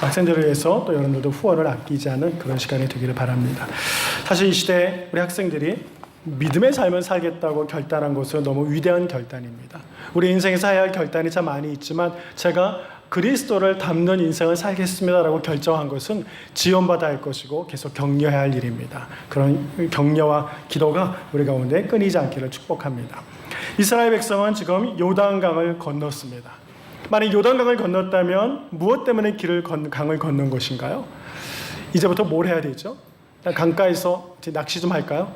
학생들을 위해서 또 여러분들도 후원을 아끼지 않는 그런 시간이 되기를 바랍니다. 사실 이 시대 우리 학생들이 믿음의 삶을 살겠다고 결단한 것은 너무 위대한 결단입니다. 우리 인생에서 해야 할 결단이 참 많이 있지만 제가 그리스도를 담는 인생을 살겠습니다라고 결정한 것은 지원받아야 할 것이고 계속 격려해야 할 일입니다. 그런 격려와 기도가 우리 가운데 끊이지 않기를 축복합니다. 이스라엘 백성은 지금 요단강을 건넜습니다. 만약 요단강을 건넜다면 무엇 때문에 강을 건넌 것인가요? 이제부터 뭘 해야 되죠? 강가에서 낚시 좀 할까요?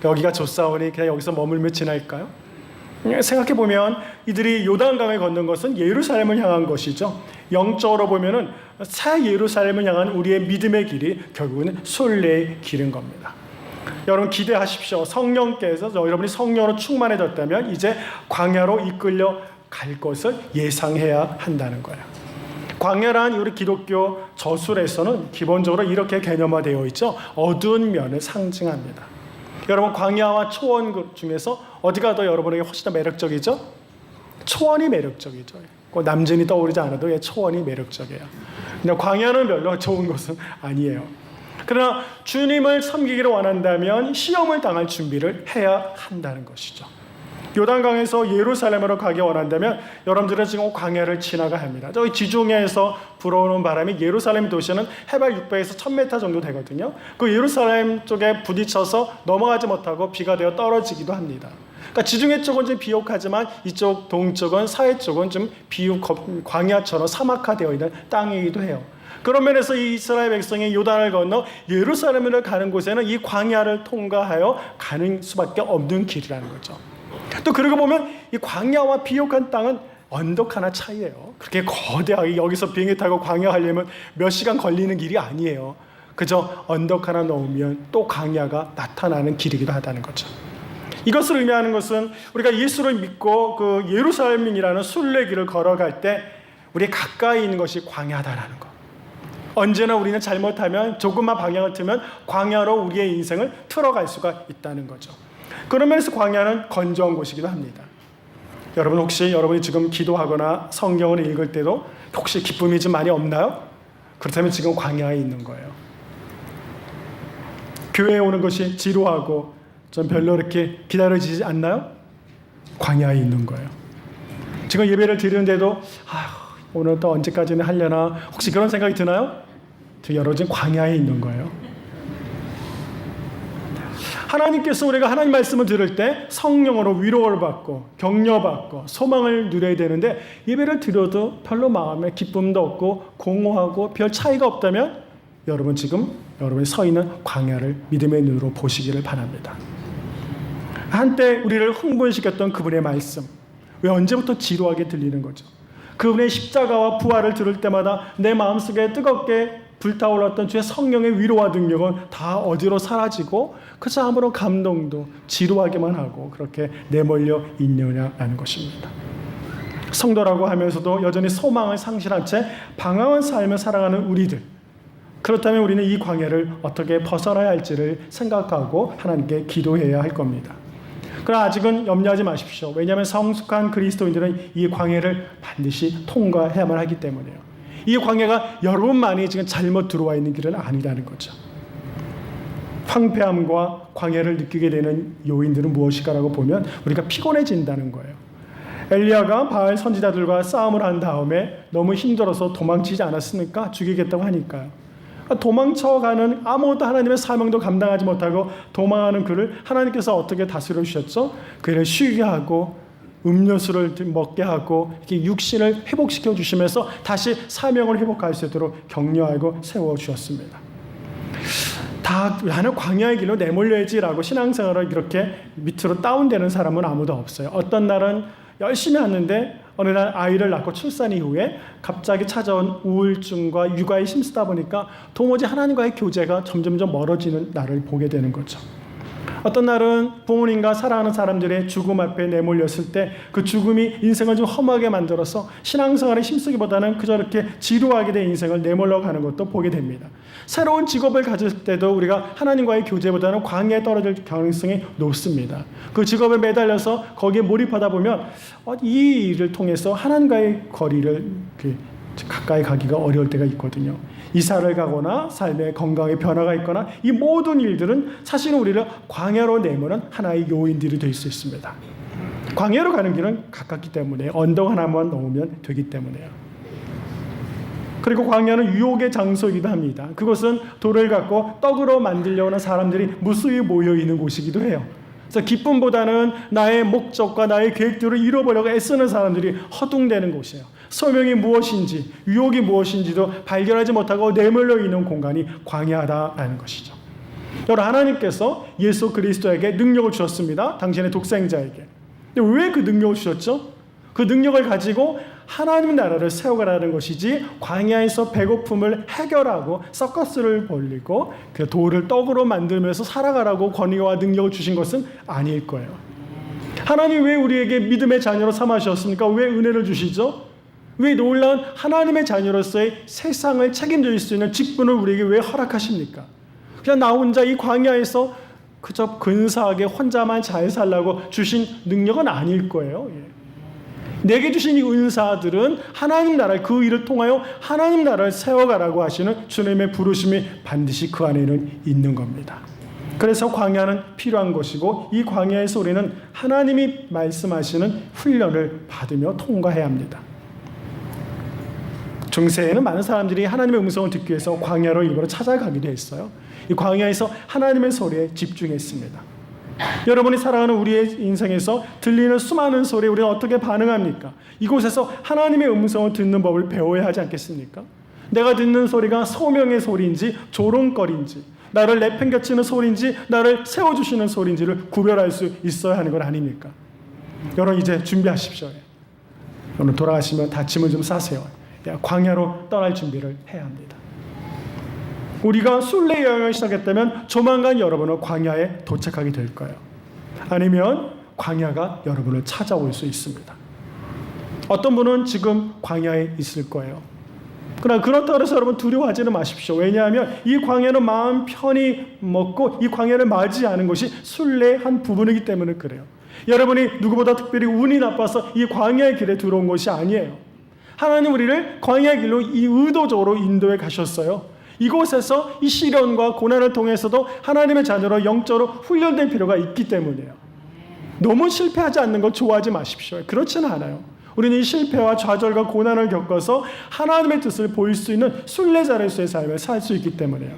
여기가 좋사오니 그냥 여기서 머물며 지낼까요? 생각해보면 이들이 요단강을 건넌 것은 예루살렘을 향한 것이죠. 영적으로 보면은 새 예루살렘을 향한 우리의 믿음의 길이 결국은 순례의 길인 겁니다. 여러분 기대하십시오. 성령께서 여러분이 성령으로 충만해졌다면 이제 광야로 이끌려 갈 것을 예상해야 한다는 거예요. 광야란 우리 기독교 저술에서는 기본적으로 이렇게 개념화되어 있죠. 어두운 면을 상징합니다. 여러분 광야와 초원 중에서 어디가 더 여러분에게 훨씬 더 매력적이죠? 초원이 매력적이죠. 남진이 떠오르지 않아도 초원이 매력적이에요. 근데 광야는 별로 좋은 것은 아니에요. 그러나 주님을 섬기기를 원한다면 시험을 당할 준비를 해야 한다는 것이죠. 요단강에서 예루살렘으로 가기 원한다면 여러분들은 지금 광야를 지나가야 합니다. 저기 지중해에서 불어오는 바람이 예루살렘 도시는 해발 600에서 1000m 정도 되거든요. 그 예루살렘 쪽에 부딪혀서 넘어가지 못하고 비가 되어 떨어지기도 합니다. 그러니까 지중해 쪽은 좀 비옥하지만 이쪽 동쪽은 사해 쪽은 좀 광야처럼 사막화되어 있는 땅이기도 해요. 그런 면에서 이 이스라엘 백성이 요단을 건너 예루살렘으로 가는 곳에는 이 광야를 통과하여 가는 수밖에 없는 길이라는 거죠. 또 그러고 보면 이 광야와 비옥한 땅은 언덕 하나 차이예요. 그렇게 거대하게 여기서 비행기 타고 광야 가려면 몇 시간 걸리는 길이 아니에요. 그저 언덕 하나 넘으면 또 광야가 나타나는 길이기도 하다는 거죠. 이것을 의미하는 것은 우리가 예수를 믿고 그 예루살렘이라는 순례길을 걸어갈 때 우리 가까이 있는 것이 광야다라는 것. 언제나 우리는 잘못하면 조금만 방향을 틀면 광야로 우리의 인생을 틀어갈 수가 있다는 거죠. 그런 면에서 광야는 건조한 곳이기도 합니다. 여러분 혹시 여러분이 지금 기도하거나 성경을 읽을 때도 혹시 기쁨이 좀 많이 없나요? 그렇다면 지금 광야에 있는 거예요. 교회에 오는 것이 지루하고 좀 별로 이렇게 기다려지지 않나요? 광야에 있는 거예요. 지금 예배를 드리는데도 오늘 또 언제까지는 하려나 혹시 그런 생각이 드나요? 여러분 지금 광야에 있는 거예요. 하나님께서 우리가 하나님 말씀을 들을 때 성령으로 위로를 받고 격려받고 소망을 누려야 되는데 예배를 드려도 별로 마음에 기쁨도 없고 공허하고 별 차이가 없다면 여러분 지금 여러분이 서 있는 광야를 믿음의 눈으로 보시기를 바랍니다. 한때 우리를 흥분시켰던 그분의 말씀 왜 언제부터 지루하게 들리는 거죠? 그분의 십자가와 부활을 들을 때마다 내 마음속에 뜨겁게 불타올랐던 주의 성령의 위로와 능력은 다 어디로 사라지고 그저 아무런 감동도 지루하게만 하고 그렇게 내몰려 있느냐라는 것입니다. 성도라고 하면서도 여전히 소망을 상실한 채 방황한 삶을 살아가는 우리들, 그렇다면 우리는 이 광야를 어떻게 벗어나야 할지를 생각하고 하나님께 기도해야 할 겁니다. 그러나 아직은 염려하지 마십시오. 왜냐하면 성숙한 그리스도인들은 이 광야를 반드시 통과해야만 하기 때문에요. 이 광야가 여러분만이 지금 잘못 들어와 있는 길은 아니라는 거죠. 황폐함과 광야를 느끼게 되는 요인들은 무엇일까라고 보면 우리가 피곤해진다는 거예요. 엘리야가 바알 선지자들과 싸움을 한 다음에 너무 힘들어서 도망치지 않았습니까? 죽이겠다고 하니까요. 도망쳐가는 아무것도 하나님의 사명도 감당하지 못하고 도망하는 그를 하나님께서 어떻게 다스려 주셨죠? 그를 쉬게 하고 음료수를 먹게 하고 이렇게 육신을 회복시켜 주시면서 다시 사명을 회복할 수 있도록 격려하고 세워 주셨습니다. 다 나는 광야의 길로 내몰려야지라고 신앙생활을 이렇게 밑으로 다운되는 사람은 아무도 없어요. 어떤 날은 열심히 하는데 어느 날 아이를 낳고 출산 이후에 갑자기 찾아온 우울증과 육아에 힘쓰다 보니까 도무지 하나님과의 교제가 점점점 멀어지는 날을 보게 되는 거죠. 어떤 날은 부모님과 사랑하는 사람들의 죽음 앞에 내몰렸을 때 그 죽음이 인생을 좀 험하게 만들어서 신앙생활에 힘쓰기보다는 그저 이렇게 지루하게 된 인생을 내몰러 가는 것도 보게 됩니다. 새로운 직업을 가질 때도 우리가 하나님과의 교제보다는 광야에 떨어질 가능성이 높습니다. 그 직업에 매달려서 거기에 몰입하다 보면 이 일을 통해서 하나님과의 거리를 가까이 가기가 어려울 때가 있거든요. 이사를 가거나 삶의 건강에 변화가 있거나 이 모든 일들은 사실은 우리를 광야로 내모는 하나의 요인들이 될 수 있습니다. 광야로 가는 길은 가깝기 때문에 언덕 하나만 넘으면 되기 때문에요. 그리고 광야는 유혹의 장소이기도 합니다. 그것은 돌을 갖고 떡으로 만들려고 하는 사람들이 무수히 모여있는 곳이기도 해요. 그래서 기쁨보다는 나의 목적과 나의 계획들을 이뤄보려고 애쓰는 사람들이 허둥대는 곳이에요. 소명이 무엇인지, 유혹이 무엇인지도 발견하지 못하고 내몰려 있는 공간이 광야다라는 것이죠. 여러분, 하나님께서 예수 그리스도에게 능력을 주셨습니다. 당신의 독생자에게. 근데 왜 그 능력을 주셨죠? 그 능력을 가지고 하나님 나라를 세워가라는 것이지, 광야에서 배고픔을 해결하고 서커스를 벌리고 그 돌을 떡으로 만들면서 살아가라고 권위와 능력을 주신 것은 아닐 거예요. 하나님 왜 우리에게 믿음의 자녀로 삼으셨습니까? 왜 은혜를 주시죠? 왜 놀라운 하나님의 자녀로서의 세상을 책임질 수 있는 직분을 우리에게 왜 허락하십니까? 그냥 나 혼자 이 광야에서 그저 근사하게 혼자만 잘 살라고 주신 능력은 아닐 거예요. 내게 주신 이 은사들은 하나님 나라의 그 일을 통하여 하나님 나라를 세워가라고 하시는 주님의 부르심이 반드시 그 안에는 있는 겁니다. 그래서 광야는 필요한 것이고, 이 광야에서 우리는 하나님이 말씀하시는 훈련을 받으며 통과해야 합니다. 중세에는 많은 사람들이 하나님의 음성을 듣기 위해서 광야로 일부러 찾아가기도 했어요. 이 광야에서 하나님의 소리에 집중했습니다. 여러분이 살아가는 우리의 인생에서 들리는 수많은 소리에 우리는 어떻게 반응합니까? 이곳에서 하나님의 음성을 듣는 법을 배워야 하지 않겠습니까? 내가 듣는 소리가 소명의 소리인지 조롱거리인지, 나를 내팽개치는 소리인지 나를 세워주시는 소리인지를 구별할 수 있어야 하는 것 아닙니까? 여러분, 이제 준비하십시오. 여러분, 돌아가시면 다 짐을 좀 싸세요. 광야로 떠날 준비를 해야 합니다. 우리가 순례 여행을 시작했다면 조만간 여러분은 광야에 도착하게 될 거예요. 아니면 광야가 여러분을 찾아올 수 있습니다. 어떤 분은 지금 광야에 있을 거예요. 그러나 그렇다고 해서 여러분 두려워하지는 마십시오. 왜냐하면 이 광야는 마음 편히 먹고 이 광야를 맞이하는 것이 순례의 한 부분이기 때문에 그래요. 여러분이 누구보다 특별히 운이 나빠서 이 광야의 길에 들어온 것이 아니에요. 하나님 우리를 광야의 길로 이 의도적으로 인도해 가셨어요. 이곳에서 이 시련과 고난을 통해서도 하나님의 자녀로 영적으로 훈련된 필요가 있기 때문이에요. 너무 실패하지 않는 걸 좋아하지 마십시오. 그렇지는 않아요. 우리는 이 실패와 좌절과 고난을 겪어서 하나님의 뜻을 보일 수 있는 순례자로서의 삶을 살 수 있기 때문이에요.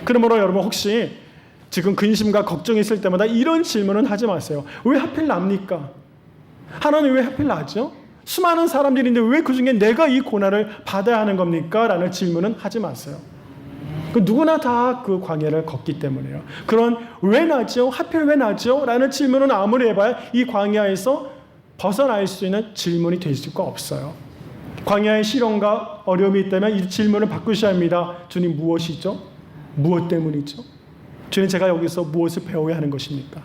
그러므로 여러분, 혹시 지금 근심과 걱정이 있을 때마다 이런 질문은 하지 마세요. 왜 하필 납니까? 하나님 왜 하필 나죠? 수많은 사람들인데 왜 그중에 내가 이 고난을 받아야 하는 겁니까? 라는 질문은 하지 마세요. 누구나 다 그 광야를 걷기 때문에요. 그런 왜 나죠? 하필 왜 나죠? 라는 질문은 아무리 해봐야 이 광야에서 벗어날 수 있는 질문이 될 수가 없어요. 광야의 시련과 어려움이 있다면 이 질문을 바꾸셔야 합니다. 주님, 무엇이죠? 무엇 때문이죠? 주님, 제가 여기서 무엇을 배워야 하는 것입니까?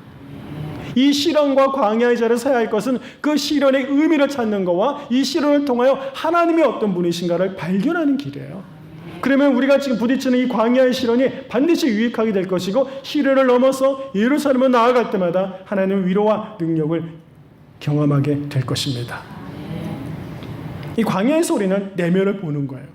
이 시련과 광야의 자리에 서야 할 것은 그 시련의 의미를 찾는 것과 이 시련을 통하여 하나님이 어떤 분이신가를 발견하는 길이에요. 그러면 우리가 지금 부딪히는 이 광야의 시련이 반드시 유익하게 될 것이고, 시련을 넘어서 예루살렘을 나아갈 때마다 하나님의 위로와 능력을 경험하게 될 것입니다. 이 광야의 소리는 내면을 보는 거예요.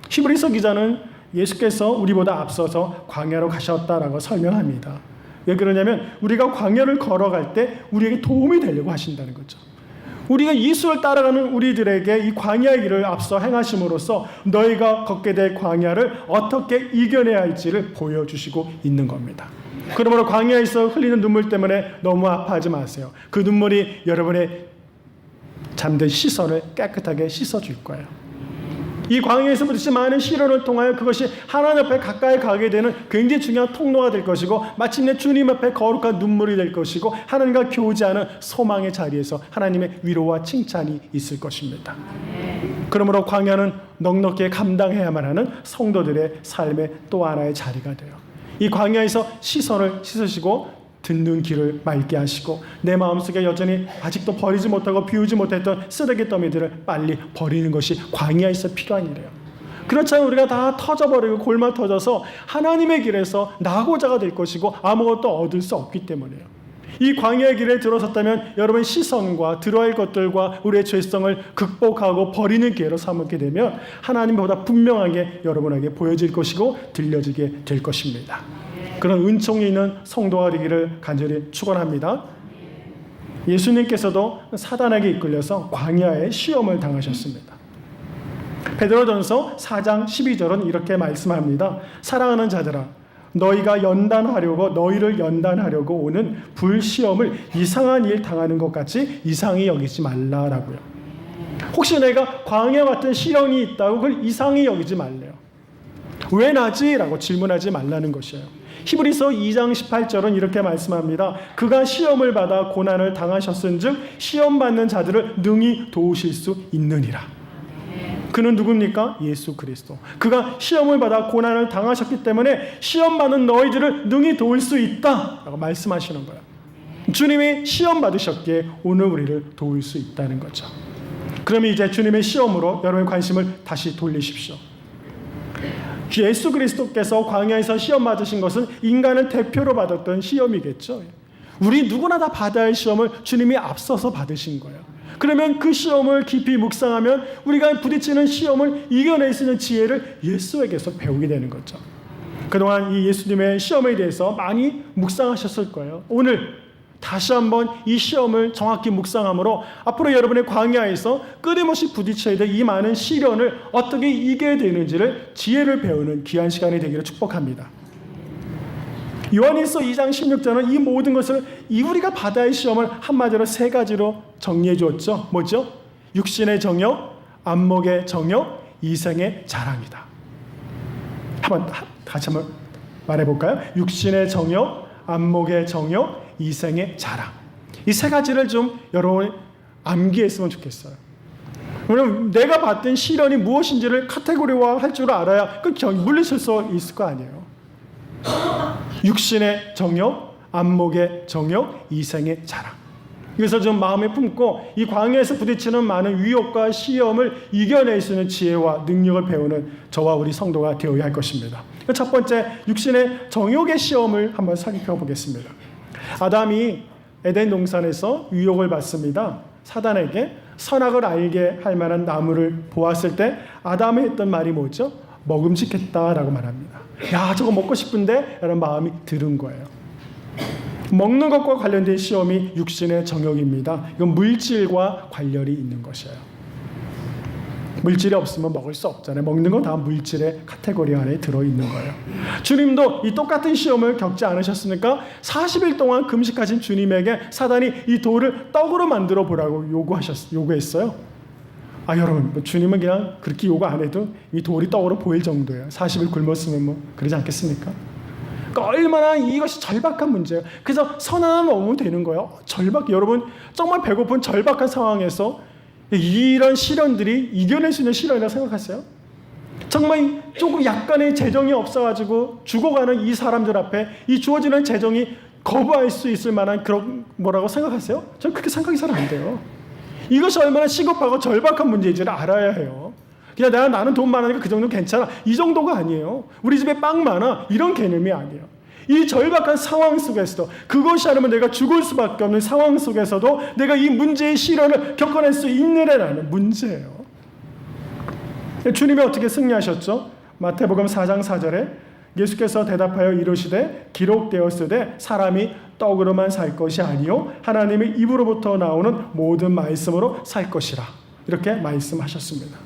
히브리서 기자는 예수께서 우리보다 앞서서 광야로 가셨다라고 설명합니다. 왜 그러냐면 우리가 광야를 걸어갈 때 우리에게 도움이 되려고 하신다는 거죠. 우리가 예수를 따라가는 우리들에게 이 광야의 길을 앞서 행하심으로써 너희가 걷게 될 광야를 어떻게 이겨내야 할지를 보여주시고 있는 겁니다. 그러므로 광야에서 흘리는 눈물 때문에 너무 아파하지 마세요. 그 눈물이 여러분의 잠든 시선을 깨끗하게 씻어줄 거예요. 이 광야에서 부딪힌 많은 시련을 통하여 그것이 하나님 앞에 가까이 가게 되는 굉장히 중요한 통로가 될 것이고, 마침내 주님 앞에 거룩한 눈물이 될 것이고, 하나님과 교제하는 소망의 자리에서 하나님의 위로와 칭찬이 있을 것입니다. 그러므로 광야는 넉넉히 감당해야만 하는 성도들의 삶의 또 하나의 자리가 돼요. 이 광야에서 시선을 씻으시고 듣는 귀를 맑게 하시고, 내 마음속에 여전히 아직도 버리지 못하고 비우지 못했던 쓰레기 더미들을 빨리 버리는 것이 광야에서 필요한 일이에요. 그렇지 않으면 우리가 다 터져버리고 골마 터져서 하나님의 길에서 낙오자가 될 것이고 아무것도 얻을 수 없기 때문이에요. 이 광야의 길에 들어섰다면 여러분 시선과 들어야 할 것들과 우리의 죄성을 극복하고 버리는 기회로 삼게 되면 하나님보다 분명하게 여러분에게 보여질 것이고 들려지게 될 것입니다. 그런 은총이 있는 성도가 되기를 간절히 축원합니다. 예수님께서도 사단에게 이끌려서 광야에 시험을 당하셨습니다. 베드로전서 4장 12절은 이렇게 말씀합니다. 사랑하는 자들아, 너희를 연단하려고 오는 불시험을 이상한 일 당하는 것 같이 이상히 여기지 말라라고요. 혹시 내가 광야 같은 시련이 있다고 그걸 이상히 여기지 말래요. 왜 나지? 라고 질문하지 말라는 것이에요. 히브리서 2장 18절은 이렇게 말씀합니다. 그가 시험을 받아 고난을 당하셨은즉 시험 받는 자들을 능히 도우실 수 있느니라. 그는 누굽니까? 예수 그리스도. 그가 시험을 받아 고난을 당하셨기 때문에 시험 받는 너희들을 능히 도울 수 있다 라고 말씀하시는 거예요. 주님이 시험 받으셨기에 오늘 우리를 도울 수 있다는 거죠. 그러면 이제 주님의 시험으로 여러분의 관심을 다시 돌리십시오. 예수 그리스도께서 광야에서 시험 받으신 것은 인간을 대표로 받았던 시험이겠죠. 우리 누구나 다 받아야 할 시험을 주님이 앞서서 받으신 거예요. 그러면 그 시험을 깊이 묵상하면 우리가 부딪히는 시험을 이겨낼 수 있는 지혜를 예수에게서 배우게 되는 거죠. 그동안 이 예수님의 시험에 대해서 많이 묵상하셨을 거예요. 오늘 다시 한번 이 시험을 정확히 묵상함으로 앞으로 여러분의 광야에서 끊임없이 부딪혀야 될 이 많은 시련을 어떻게 이겨야 되는지를 지혜를 배우는 귀한 시간이 되기를 축복합니다. 요한일서 2장 16절은 이 모든 것을 우리가 받아야 할 시험을 한마디로 세 가지로 정리해 주었죠. 뭐죠? 육신의 정욕, 안목의 정욕, 이생의 자랑이다. 다시 한번 말해볼까요? 육신의 정욕, 안목의 정욕, 이생의 자랑. 이 세 가지를 좀 여러분이 암기했으면 좋겠어요. 왜냐하면 내가 받던 시련이 무엇인지를 카테고리화 할 줄 알아야 물리칠 수 있을 거 아니에요. 육신의 정욕, 안목의 정욕, 이생의 자랑. 이것을 좀 마음에 품고 이 광야에서 부딪히는 많은 위협과 시험을 이겨낼 수 있는 지혜와 능력을 배우는 저와 우리 성도가 되어야 할 것입니다. 첫 번째, 육신의 정욕의 시험을 한번 살펴보겠습니다. 아담이 에덴 동산에서 유혹을 받습니다. 사단에게 선악을 알게 할 만한 나무를 보았을 때 아담이 했던 말이 뭐죠? 먹음직했다라고 말합니다. 야, 저거 먹고 싶은데? 라는 마음이 들은 거예요. 먹는 것과 관련된 시험이 육신의 정욕입니다. 이건 물질과 관련이 있는 것이에요. 물질이 없으면 먹을 수 없잖아요. 먹는 건 다 물질의 카테고리 안에 들어있는 거예요. 주님도 이 똑같은 시험을 겪지 않으셨습니까? 40일 동안 금식하신 주님에게 사단이 이 돌을 떡으로 만들어 보라고 요구했어요. 여러분, 주님은 그냥 그렇게 요구 안 해도 이 돌이 떡으로 보일 정도예요. 40일 굶었으면 그러지 않겠습니까? 그러니까 얼마나 이것이 절박한 문제예요. 그래서 선 하나 넘으면 되는 거예요. 여러분, 정말 배고픈 절박한 상황에서 이런 시련들이 이겨낼 수 있는 시련이라고 생각하세요? 정말 조금 약간의 재정이 없어가지고 죽어가는 이 사람들 앞에 이 주어지는 재정이 거부할 수 있을 만한 그런 뭐라고 생각하세요? 저는 그렇게 생각이 잘 안 돼요. 이것이 얼마나 시급하고 절박한 문제인지를 알아야 해요. 그냥 나는 돈 많으니까 그 정도 괜찮아. 이 정도가 아니에요. 우리 집에 빵 많아. 이런 개념이 아니에요. 이 절박한 상황 속에서도 그것이 아니면 내가 죽을 수밖에 없는 상황 속에서도 내가 이 문제의 시련을 겪어낼 수 있느냐라는 문제예요. 주님이 어떻게 승리하셨죠? 마태복음 4장 4절에 예수께서 대답하여 이르시되 기록되었으되 사람이 떡으로만 살 것이 아니요 하나님의 입으로부터 나오는 모든 말씀으로 살 것이라. 이렇게 말씀하셨습니다.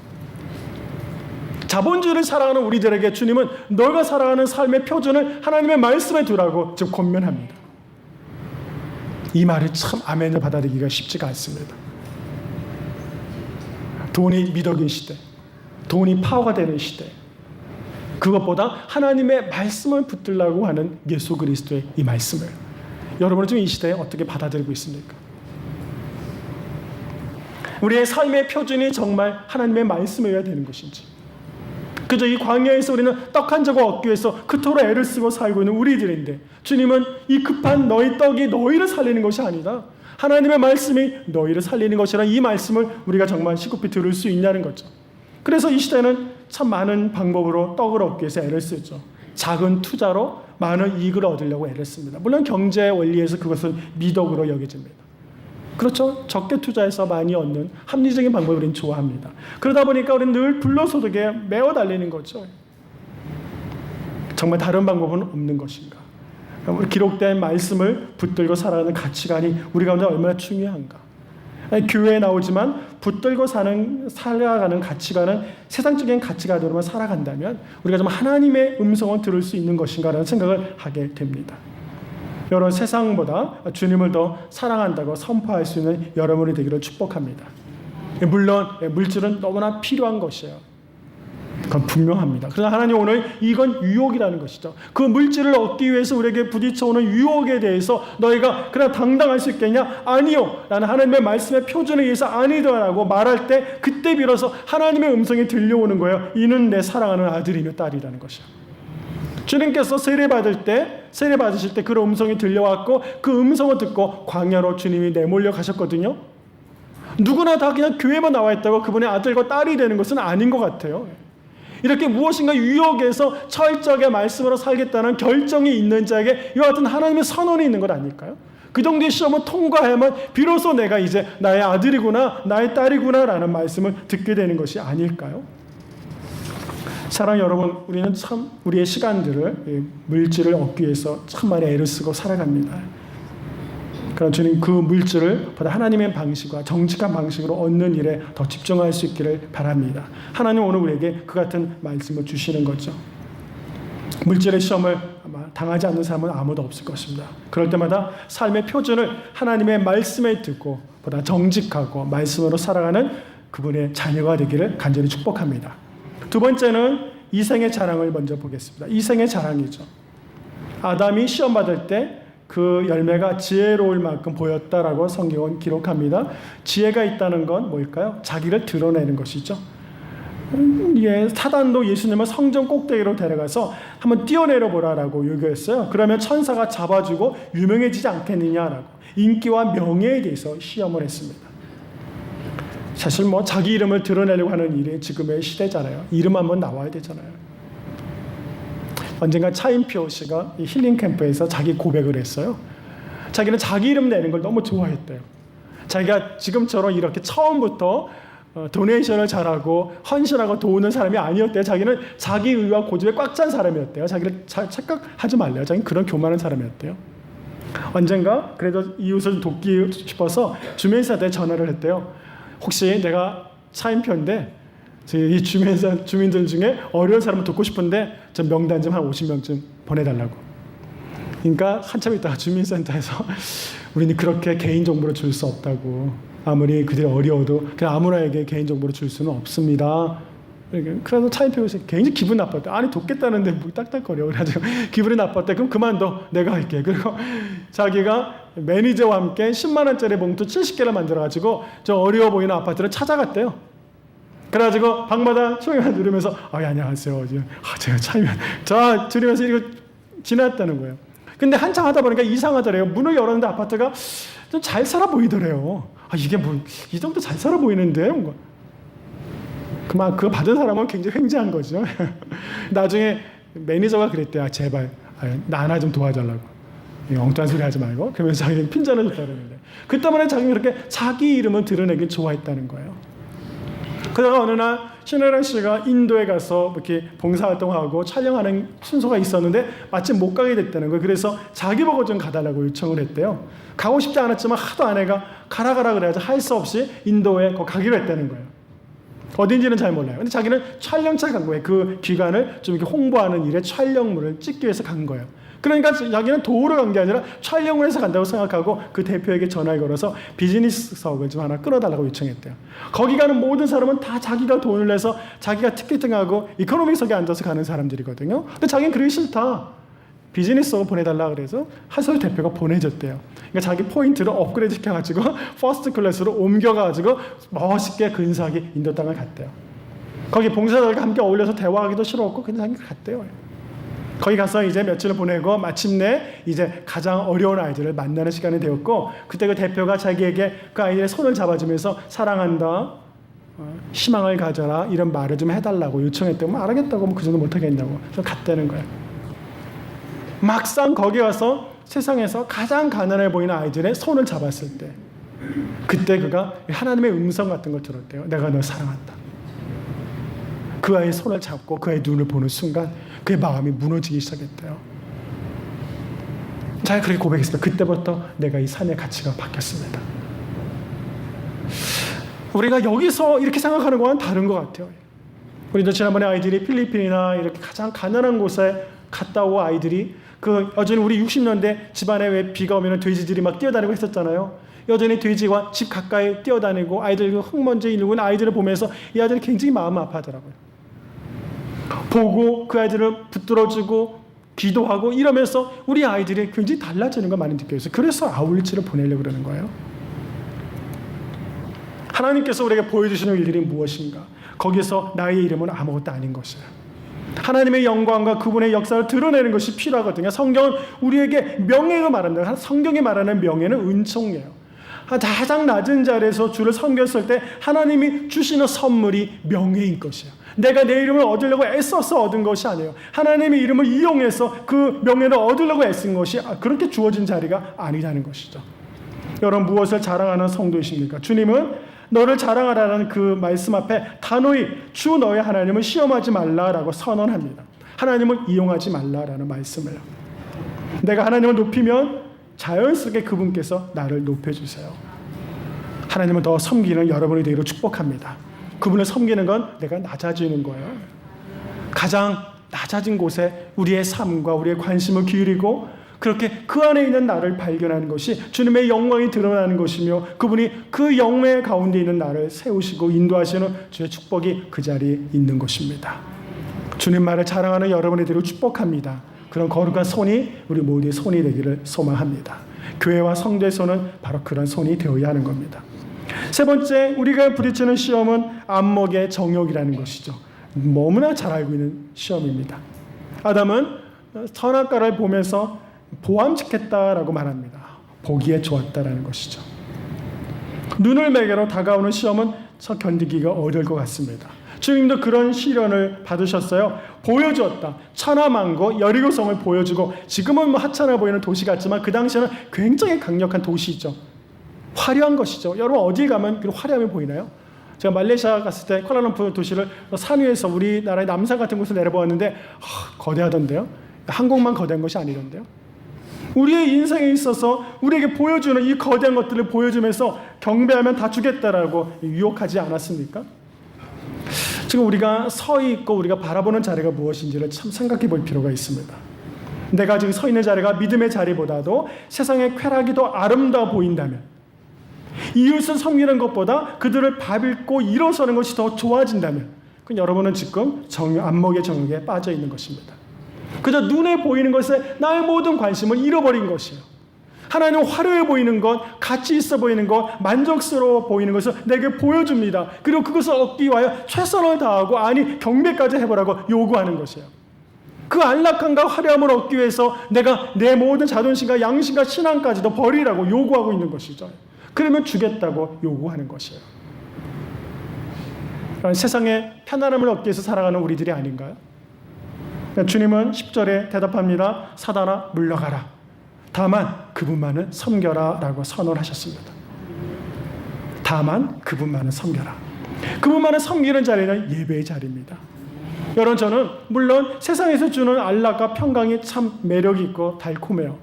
자본주의를 살아가는 우리들에게 주님은 너가 살아가는 삶의 표준을 하나님의 말씀에 두라고 지금 권면합니다. 이 말을 참 아멘을 받아들이기가 쉽지가 않습니다. 돈이 미덕인 시대, 돈이 파워가 되는 시대, 그것보다 하나님의 말씀을 붙들라고 하는 예수 그리스도의 이 말씀을 여러분은 지금 이 시대에 어떻게 받아들이고 있습니까? 우리의 삶의 표준이 정말 하나님의 말씀이어야 되는 것인지, 그저 이 광야에서 우리는 떡 한 조각 얻기 위해서 그토록 애를 쓰고 살고 있는 우리들인데 주님은 이 급한 너희 떡이 너희를 살리는 것이 아니다. 하나님의 말씀이 너희를 살리는 것이라 이 말씀을 우리가 정말 시급히 들을 수 있냐는 거죠. 그래서 이 시대는 참 많은 방법으로 떡을 얻기 위해서 애를 쓰죠. 작은 투자로 많은 이익을 얻으려고 애를 씁니다. 물론 경제 원리에서 그것은 미덕으로 여겨집니다. 그렇죠? 적게 투자해서 많이 얻는 합리적인 방법을 우리는 좋아합니다. 그러다 보니까 우리는 늘 불로소득에 매어 달리는 거죠. 정말 다른 방법은 없는 것인가? 기록된 말씀을 붙들고 살아가는 가치관이 우리 가운데 얼마나 중요한가? 교회에 나오지만 붙들고 살아가는 가치관은 세상적인 가치관으로만 살아간다면 우리가 좀 하나님의 음성을 들을 수 있는 것인가라는 생각을 하게 됩니다. 여러분, 세상보다 주님을 더 사랑한다고 선포할 수 있는 여러분이 되기를 축복합니다. 물론 물질은 너무나 필요한 것이에요. 그건 분명합니다. 그러나 하나님 오늘 이건 유혹이라는 것이죠. 그 물질을 얻기 위해서 우리에게 부딪혀오는 유혹에 대해서 너희가 그냥 당당할 수 있겠냐? 아니요. 나는 하나님의 말씀의 표준에 의해서 아니더라고 말할 때 그때 비로소 하나님의 음성이 들려오는 거예요. 이는 내 사랑하는 아들이며 딸이라는 것이요. 주님께서 세례 받으실 때 그런 음성이 들려왔고 그 음성을 듣고 광야로 주님이 내몰려 가셨거든요. 누구나 다 그냥 교회만 나와 있다고 그분의 아들과 딸이 되는 것은 아닌 것 같아요. 이렇게 무엇인가 유혹에서 철저하게 말씀으로 살겠다는 결정이 있는 자에게 이와 같은 하나님의 선언이 있는 것 아닐까요? 그 정도의 시험을 통과하면 비로소 내가 이제 나의 아들이구나, 나의 딸이구나 라는 말씀을 듣게 되는 것이 아닐까요? 사랑하는 여러분, 우리는 참 우리의 시간들을 물질을 얻기 위해서 참 많이 애를 쓰고 살아갑니다. 그럼 주님 그 물질을 보다 하나님의 방식과 정직한 방식으로 얻는 일에 더 집중할 수 있기를 바랍니다. 하나님 오늘 우리에게 그 같은 말씀을 주시는 거죠. 물질의 시험을 아마 당하지 않는 사람은 아무도 없을 것입니다. 그럴 때마다 삶의 표준을 하나님의 말씀에 듣고 보다 정직하고 말씀으로 살아가는 그분의 자녀가 되기를 간절히 축복합니다. 두 번째는 이생의 자랑을 먼저 보겠습니다. 이생의 자랑이죠. 아담이 시험 받을 때 그 열매가 지혜로울 만큼 보였다라고 성경은 기록합니다. 지혜가 있다는 건 뭘까요? 자기를 드러내는 것이죠. 사단도 예수님을 성전 꼭대기로 데려가서 한번 뛰어내려 보라라고 요구했어요. 그러면 천사가 잡아주고 유명해지지 않겠느냐라고 인기와 명예에 대해서 시험을 했습니다. 사실 자기 이름을 드러내려고 하는 일이 지금의 시대잖아요. 이름 한번 나와야 되잖아요. 언젠가 차인표 씨가 힐링 캠프에서 자기 고백을 했어요. 자기는 자기 이름 내는 걸 너무 좋아했대요. 자기가 지금처럼 이렇게 처음부터 도네이션을 잘하고 헌신하고 도우는 사람이 아니었대요. 자기는 자기 의와 고집에 꽉 찬 사람이었대요. 자기를 착각하지 말래요. 자기는 그런 교만한 사람이었대요. 언젠가 그래도 이웃을 돕기 싶어서 주민센터에 전화를 했대요. 혹시 내가 차인표인데 이 주민들 중에 어려운 사람을 돕고 싶은데 좀 명단 좀 한 50명쯤 보내달라고. 그러니까 한참 있다가 주민센터에서 우리는 그렇게 개인정보를 줄 수 없다고. 아무리 그들이 어려워도 그냥 아무나에게 개인정보를 줄 수는 없습니다. 그래서 차인표에서 굉장히 기분 나빴대. 아니 돕겠다는데 뭐 딱딱거려. 그래가지고 기분이 나빴대. 그럼 그만둬. 내가 할게. 그리고 자기가 매니저와 함께 10만 원짜리 봉투 70개를 만들어가지고 저 어려워 보이는 아파트를 찾아갔대요. 그래가지고 방마다 총회만 누르면서 안녕하세요. 제가 차이면 자 들으면서 이거 지났다는 거예요. 근데 한참 하다 보니까 이상하더래요. 문을 열었는데 아파트가 좀 잘 살아 보이더래요. 이게 이 정도 잘 살아 보이는데 뭔가. 그거 받은 사람은 굉장히 횡재한 거죠. 나중에 매니저가 그랬대요. 제발 나 하나 좀 도와달라고. 엉뚱한 소리 하지 말고. 그러면서 자기는 핀잔을 줬다 그러는데 그 때문에 자기는 그렇게 자기 이름을 드러내긴 좋아했다는 거예요. 그러다가 어느 날 신혜란 씨가 인도에 가서 이렇게 봉사활동하고 촬영하는 순서가 있었는데 마침 못 가게 됐다는 거예요. 그래서 자기 보고 좀 가달라고 요청을 했대요. 가고 싶지 않았지만 하도 아내가 가라 그래가지고 할 수 없이 인도에 가기로 했다는 거예요. 어딘지는 잘 몰라요. 근데 자기는 촬영차에 간 거예요. 그 기관을 좀 이렇게 홍보하는 일에 촬영물을 찍기 위해서 간 거예요. 그러니까 자기는 도우러 간 게 아니라 촬영을 해서 간다고 생각하고 그 대표에게 전화를 걸어서 비즈니스석을 좀 하나 끌어달라고 요청했대요. 거기 가는 모든 사람은 다 자기가 돈을 내서 자기가 티켓팅하고 이코노미석에 앉아서 가는 사람들이거든요. 근데 자기는 그러기 싫다. 비즈니스석을 보내달라 그래서 하설 대표가 보내줬대요. 그러니까 자기 포인트를 업그레이드 시켜가지고 퍼스트 클래스로 옮겨가지고 멋있게 근사하게 인도 땅을 갔대요. 거기 봉사자들과 함께 어울려서 대화하기도 싫었고 그냥 자기가 갔대요. 거기 가서 이제 며칠을 보내고 마침내 이제 가장 어려운 아이들을 만나는 시간이 되었고 그때 그 대표가 자기에게 그 아이들의 손을 잡아주면서 사랑한다, 희망을 가져라 이런 말을 좀 해달라고 요청했다고 알겠다고 그 정도 못하겠냐고 그래서 갔다는 거예요. 막상 거기 와서 세상에서 가장 가난해 보이는 아이들의 손을 잡았을 때, 그때 그가 하나님의 음성 같은 걸 들었대요. 내가 널 사랑한다. 그 아이의 손을 잡고 그 아이의 눈을 보는 순간 그의 마음이 무너지기 시작했대요. 자, 그렇게 고백했습니다. 그때부터 내가 이 삶의 가치가 바뀌었습니다. 우리가 여기서 이렇게 생각하는 거와는 다른 것 같아요. 우리도 지난번에 아이들이 필리핀이나 이렇게 가장 가난한 곳에 갔다 오 아이들이 여전히 우리 60년대 집안에 왜 비가 오면 돼지들이 막 뛰어다니고 했었잖아요. 여전히 돼지와 집 가까이 뛰어다니고 아이들 흙먼지 일구는 아이들을 보면서 이 아이들이 굉장히 마음 아파하더라고요. 보고 그 아이들을 붙들어주고 기도하고 이러면서 우리 아이들이 굉장히 달라지는 걸 많이 느껴요. 그래서 아울리치를 보내려고 그러는 거예요. 하나님께서 우리에게 보여주시는 일들이 무엇인가? 거기서 나의 이름은 아무것도 아닌 것이에요. 하나님의 영광과 그분의 역사를 드러내는 것이 필요하거든요. 성경은 우리에게 명예가 말합니다. 성경이 말하는 명예는 은총이에요. 가장 낮은 자리에서 주를 섬겼을 때 하나님이 주시는 선물이 명예인 것이에요. 내가 내 이름을 얻으려고 애써서 얻은 것이 아니에요. 하나님의 이름을 이용해서 그 명예를 얻으려고 애쓴 것이 그렇게 주어진 자리가 아니라는 것이죠. 여러분, 무엇을 자랑하는 성도이십니까? 주님은 너를 자랑하라는 그 말씀 앞에 단호히 주 너의 하나님을 시험하지 말라라고 선언합니다. 하나님을 이용하지 말라라는 말씀을. 내가 하나님을 높이면 자연스럽게 그분께서 나를 높여주세요. 하나님을 더 섬기는 여러분이 되기를 축복합니다. 그분을 섬기는 건 내가 낮아지는 거예요. 가장 낮아진 곳에 우리의 삶과 우리의 관심을 기울이고 그렇게 그 안에 있는 나를 발견하는 것이 주님의 영광이 드러나는 것이며 그분이 그 영광 가운데 있는 나를 세우시고 인도하시는 주의 축복이 그 자리에 있는 것입니다. 주님 말을 자랑하는 여러분이 되기를 축복합니다. 그런 거룩한 손이 우리 모두의 손이 되기를 소망합니다. 교회와 성도의 손은 바로 그런 손이 되어야 하는 겁니다. 세 번째, 우리가 부딪히는 시험은 안목의 정욕이라는 것이죠. 너무나 잘 알고 있는 시험입니다. 아담은 선악과를 보면서 보암직했다라고 말합니다. 보기에 좋았다라는 것이죠. 눈을 매개로 다가오는 시험은 견디기가 어려울 것 같습니다. 주님도 그런 시련을 받으셨어요. 보여주었다. 천하만고 여리고성을 보여주고, 지금은 하찮아 보이는 도시 같지만 그 당시에는 굉장히 강력한 도시죠. 화려한 것이죠. 여러분 어디 가면 그 화려함이 보이나요? 제가 말레이시아 갔을 때 쿠알라룸푸르 도시를 산 위에서 우리나라의 남산 같은 곳을 내려보았는데 거대하던데요. 한국만 거대한 것이 아니던데요. 우리의 인생에 있어서 우리에게 보여주는 이 거대한 것들을 보여주면서 경배하면 다 주겠다라고 유혹하지 않았습니까? 지금 우리가 서 있고 우리가 바라보는 자리가 무엇인지를 참 생각해 볼 필요가 있습니다. 내가 지금 서 있는 자리가 믿음의 자리보다도 세상의 쾌락이 더 아름다워 보인다면, 이웃을 섬기는 것보다 그들을 밟고 일어서는 것이 더 좋아진다면, 그럼 여러분은 지금 안목의 정욕에 빠져 있는 것입니다. 그저 눈에 보이는 것에 나의 모든 관심을 잃어버린 것이에요. 하나님은 화려해 보이는 것, 가치 있어 보이는 것, 만족스러워 보이는 것을 내게 보여줍니다. 그리고 그것을 얻기 위하여 최선을 다하고, 아니 경배까지 해보라고 요구하는 것이에요. 그 안락함과 화려함을 얻기 위해서 내가 내 모든 자존심과 양심과 신앙까지도 버리라고 요구하고 있는 것이죠. 그러면 주겠다고 요구하는 것이에요. 세상에 편안함을 얻기 위해서 살아가는 우리들이 아닌가요? 주님은 10절에 대답합니다. 사단아 물러가라. 다만 그분만은 섬겨라 라고 선언하셨습니다. 다만 그분만은 섬겨라. 그분만은 섬기는 자리는 예배의 자리입니다. 여러분, 저는 물론 세상에서 주는 안락과 평강이 참 매력이 있고 달콤해요.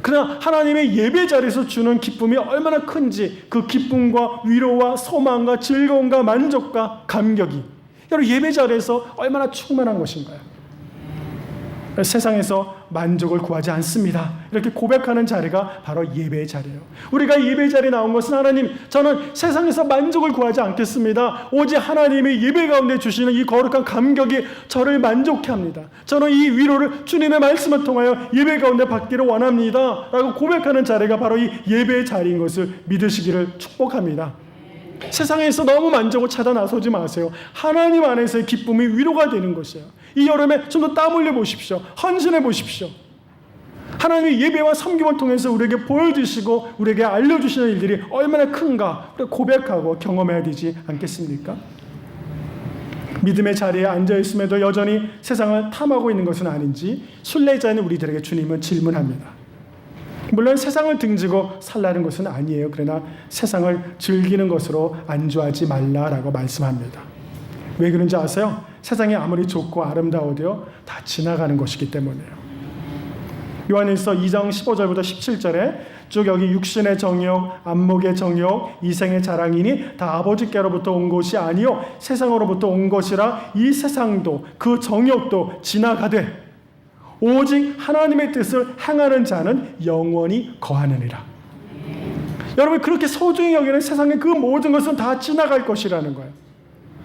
그러나 하나님의 예배 자리에서 주는 기쁨이 얼마나 큰지, 그 기쁨과 위로와 소망과 즐거움과 만족과 감격이 여러분 예배 자리에서 얼마나 충만한 것인가요? 세상에서 만족을 구하지 않습니다. 이렇게 고백하는 자리가 바로 예배의 자리예요. 우리가 예배 자리에 나온 것은 하나님, 저는 세상에서 만족을 구하지 않겠습니다. 오직 하나님의 예배 가운데 주시는 이 거룩한 감격이 저를 만족해 합니다. 저는 이 위로를 주님의 말씀을 통하여 예배 가운데 받기를 원합니다 라고 고백하는 자리가 바로 이 예배의 자리인 것을 믿으시기를 축복합니다. 세상에서 너무 만족을 찾아 나서지 마세요. 하나님 안에서의 기쁨이 위로가 되는 것이에요. 이 여름에 좀 더 땀 흘려 보십시오. 헌신해 보십시오. 하나님의 예배와 섬김을 통해서 우리에게 보여주시고 우리에게 알려주시는 일들이 얼마나 큰가 고백하고 경험해야 되지 않겠습니까? 믿음의 자리에 앉아 있음에도 여전히 세상을 탐하고 있는 것은 아닌지 순례자인 우리들에게 주님은 질문합니다. 물론 세상을 등지고 살라는 것은 아니에요. 그러나 세상을 즐기는 것으로 안주하지 말라라고 말씀합니다. 왜 그런지 아세요? 세상이 아무리 좋고 아름다워도 다 지나가는 것이기 때문이에요. 요한일서 2장 15절부터 17절에 쭉 여기 육신의 정욕, 안목의 정욕, 이생의 자랑이니 다 아버지께로부터 온 것이 아니요 세상으로부터 온 것이라 이 세상도 그 정욕도 지나가되 오직 하나님의 뜻을 행하는 자는 영원히 거하느니라. 여러분 그렇게 소중히 여기는 세상의 그 모든 것은 다 지나갈 것이라는 거예요.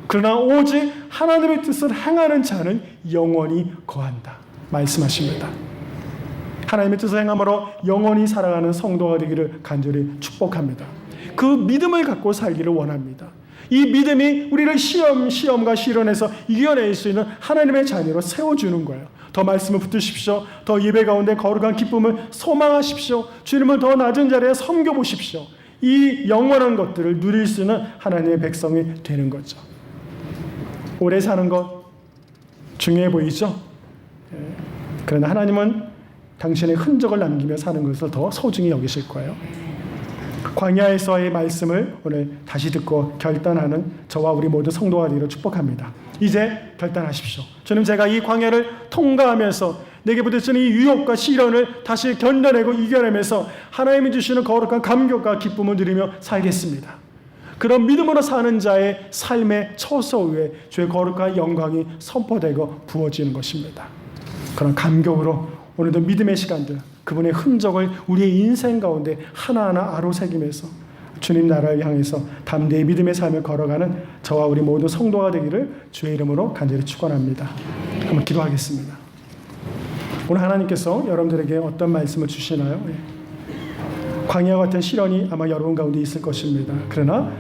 그러나 오직 하나님의 뜻을 행하는 자는 영원히 거한다 말씀하십니다. 하나님의 뜻을 행함으로 영원히 살아가는 성도가 되기를 간절히 축복합니다. 그 믿음을 갖고 살기를 원합니다. 이 믿음이 우리를 시험과 시련에서 이겨낼 수 있는 하나님의 자녀로 세워주는 거예요. 더 말씀을 붙드십시오. 더 예배 가운데 거룩한 기쁨을 소망하십시오. 주님을 더 낮은 자리에 섬겨보십시오. 이 영원한 것들을 누릴 수 있는 하나님의 백성이 되는 거죠. 오래 사는 것 중요해 보이죠? 그러나 하나님은 당신의 흔적을 남기며 사는 것을 더 소중히 여기실 거예요. 광야에서의 말씀을 오늘 다시 듣고 결단하는 저와 우리 모두 성도가 되기를 축복합니다. 이제 결단하십시오. 주님, 제가 이 광야를 통과하면서 내게 부딪히는 이 유혹과 시련을 다시 견뎌내고 이겨내면서 하나님이 주시는 거룩한 감격과 기쁨을 누리며 살겠습니다. 그런 믿음으로 사는 자의 삶의 처소 위에 주의 거룩한 영광이 선포되고 부어지는 것입니다. 그런 감격으로 오늘도 믿음의 시간들, 그분의 흔적을 우리의 인생 가운데 하나하나 아로새기면서 주님 나라를 향해서 담대히 믿음의 삶을 걸어가는 저와 우리 모두 성도가 되기를 주의 이름으로 간절히 축원합니다. 한번 기도하겠습니다. 오늘 하나님께서 여러분들에게 어떤 말씀을 주시나요? 광야와 같은 시련이 아마 여러분 가운데 있을 것입니다. 그러나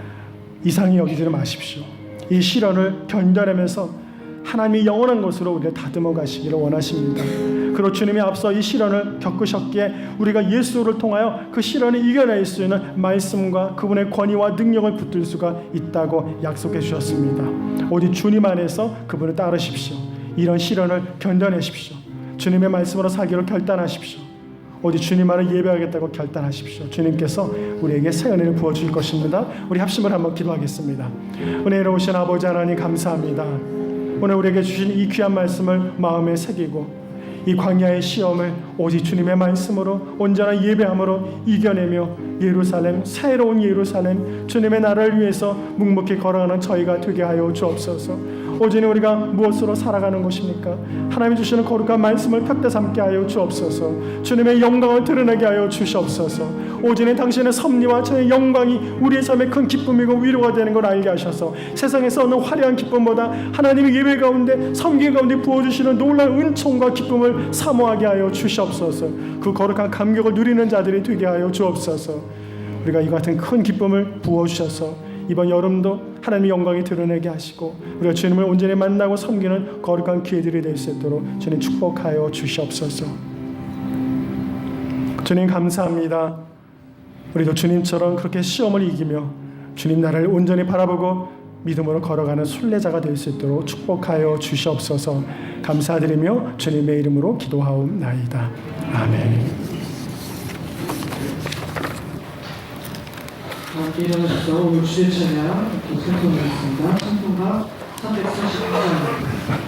이상히 여기지 마십시오. 이 시련을 견뎌내면서 하나님이 영원한 것으로 우리를 다듬어 가시기를 원하십니다. 그리고 주님이 앞서 이 시련을 겪으셨기에 우리가 예수를 통하여 그 시련을 이겨낼 수 있는 말씀과 그분의 권위와 능력을 붙들 수가 있다고 약속해 주셨습니다. 오직 주님 안에서 그분을 따르십시오. 이런 시련을 견뎌내십시오. 주님의 말씀으로 살기로 결단하십시오. 오직 주님 안을 예배하겠다고 결단하십시오. 주님께서 우리에게 새 은혜를 부어주실 것입니다. 우리 합심을 한번 기도하겠습니다. 은혜로우신 아버지 하나님 감사합니다. 오늘 우리에게 주신 이 귀한 말씀을 마음에 새기고 이 광야의 시험을 오직 주님의 말씀으로 온전한 예배함으로 이겨내며 예루살렘, 새로운 예루살렘, 주님의 나라를 위해서 묵묵히 걸어가는 저희가 되게 하여 주옵소서. 오직 우리가 무엇으로 살아가는 것입니까? 하나님이 주시는 거룩한 말씀을 펴대 삼게 하여 주옵소서. 주님의 영광을 드러내게 하여 주시옵소서. 오직 당신의 섭리와 주의 영광이 우리의 삶의 큰 기쁨이고 위로가 되는 걸 알게 하셔서 세상에서 얻는 화려한 기쁨보다 하나님의 예배 가운데 섬김 가운데 부어주시는 놀라운 은총과 기쁨을 사모하게 하여 주시옵소서. 그 거룩한 감격을 누리는 자들이 되게 하여 주옵소서. 우리가 이와 같은 큰 기쁨을 부어주셔서 이번 여름도 하나님의 영광이 드러내게 하시고 우리가 주님을 온전히 만나고 섬기는 거룩한 기회들이 될 수 있도록 주님 축복하여 주시옵소서. 주님 감사합니다. 우리도 주님처럼 그렇게 시험을 이기며 주님 나라를 온전히 바라보고 믿음으로 걸어가는 순례자가 될 수 있도록 축복하여 주시옵소서. 감사드리며 주님의 이름으로 기도하옵나이다. 아멘. 함께 일어나셔서 오늘 주의 찬양 선포하겠습니다. 찬송가 348장입니다.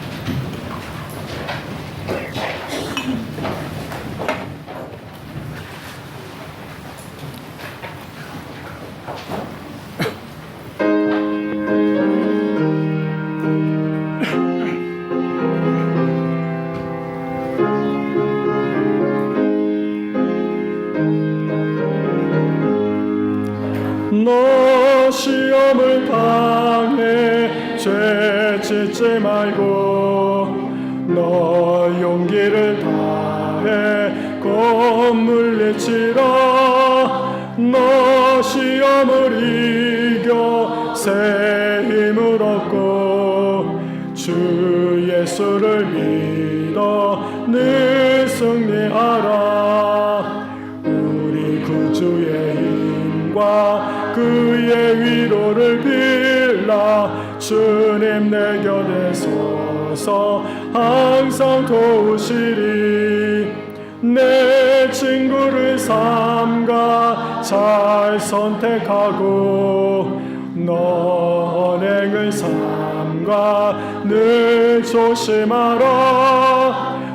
너 시험을 당해 죄 짓지 말고 너 용기를 다해 곧 물리치라. 너 시험을 이겨 새 힘을 얻고 주 예수를 믿어 늘 승리하라. 우리 구주의 힘과 그의 위로를 빌라. 주 주님 내 곁에 서서 항상 도우시리. 내 친구를 삼가 잘 선택하고 언행을 삼가 늘 조심하라.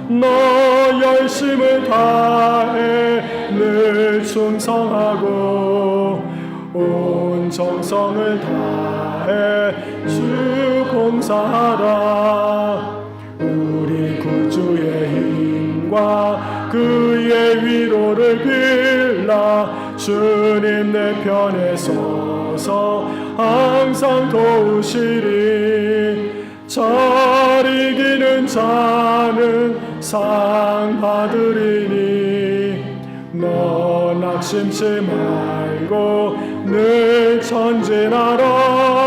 너 열심을 다해 늘 충성하고 온 정성을 다해 주 봉사하라. 우리 구주의 힘과 그의 위로를 빌라. 주님 내 편에 서서 항상 도우시리. 잘 이기는 자는 상 받으리니 너 낙심치 말고 늘 전진하라.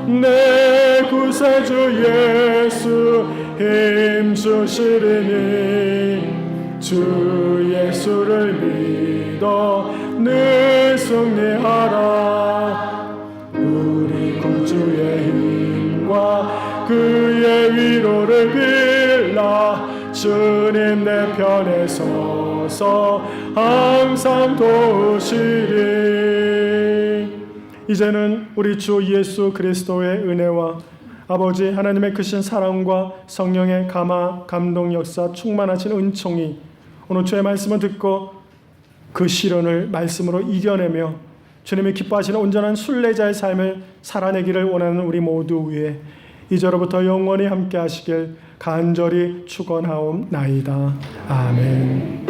내 구세주 예수 힘 주시리니 주 예수를 믿어 늘 승리하라. 우리 구주의 힘과 그의 위로를 빌라. 주님 내 편에 서서 항상 도우시리. 이제는 우리 주 예수 그리스도의 은혜와 아버지 하나님의 크신 사랑과 성령의 감화 감동 역사 충만하신 은총이 오늘 주의 말씀을 듣고 그 시련을 말씀으로 이겨내며 주님이 기뻐하시는 온전한 순례자의 삶을 살아내기를 원하는 우리 모두 위에 이제로부터 영원히 함께 하시길 간절히 축원하옵나이다. 아멘.